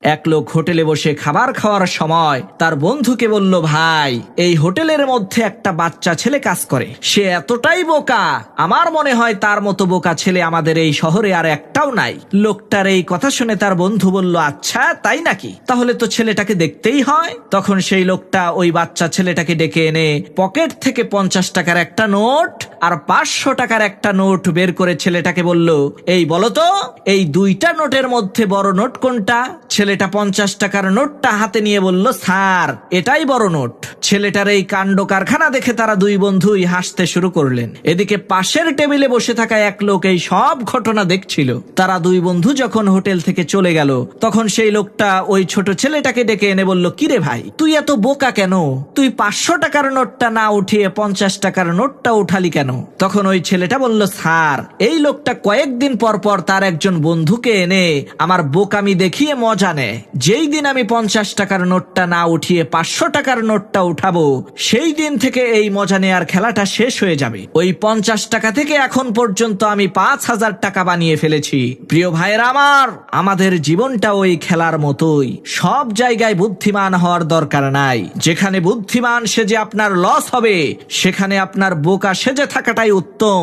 এক লোক হোটেলে বসে খাবার খাওয়ার সময় তার বন্ধুকে বলল, ভাই, এই হোটেলের মধ্যে একটা বাচ্চা ছেলে কাজ করে, সে এতটাই বোকা, আমার মনে হয় তার মতো বোকা ছেলে আমাদের এই শহরে আর একটাও নাই। লোকটার এই কথা শুনে তার বন্ধু বলল, আচ্ছা তাই নাকি, তাহলে তো ছেলেটাকে দেখতেই হয়। তখন সেই লোকটা ওই বাচ্চা ছেলেটাকে ডেকে এনে পকেট থেকে 50 টাকার একটা নোট আর 500 টাকার একটা নোট বের করে ছেলেটাকে বলল, এই বলো তো, এই দুইটা নোটের মধ্যে বড় নোট কোনটা? ছেলেটা 50 টাকার নোটটা হাতে নিয়ে বলল, স্যার, এটাই বড় নোট। ছেলেটার এই কাণ্ড কারখানা দেখে তারা দুই বন্ধুই হাসতে শুরু করলেন। এদিকে পাশের টেবিলে বসে থাকা এক লোক এই সব ঘটনা দেখছিল। তারা দুই বন্ধু যখন হোটেল থেকে চলে গেল, তখন সেই লোকটা ওই ছোট ছেলেটাকে ডেকে এনে বলল, কিরে ভাই, তুই এত বোকা কেন? তুই 500 টাকার নোটটা না উঠিয়ে 50 টাকার নোটটা উঠালি কেন? তখন ওই ছেলেটা বলল, স্যার, এই লোকটা কয়েকদিন পর পর তার একজন বন্ধুকে এনে আমার বোকামি দেখিয়ে মজা নেয়। যেই দিন আমি 50 টাকার নোটটা না উঠিয়ে 500 টাকার নোটটা উঠাবো, সেই দিন থেকে এই মজা নেয়ার খেলাটা শেষ হয়ে যাবে। ওই 50 টাকা থেকে এখন পর্যন্ত আমি 5000 টাকা বানিয়ে ফেলেছি। প্রিয় ভাইয়েরা আমার, আমাদের জীবনটা ওই খেলার মতোই। সব জায়গায় বুদ্ধিমান হওয়ার দরকার নাই। যেখানে বুদ্ধিমান সেজে আপনার লস হবে, সেখানে আপনার বোকা সেজে থাকাটাই উত্তম।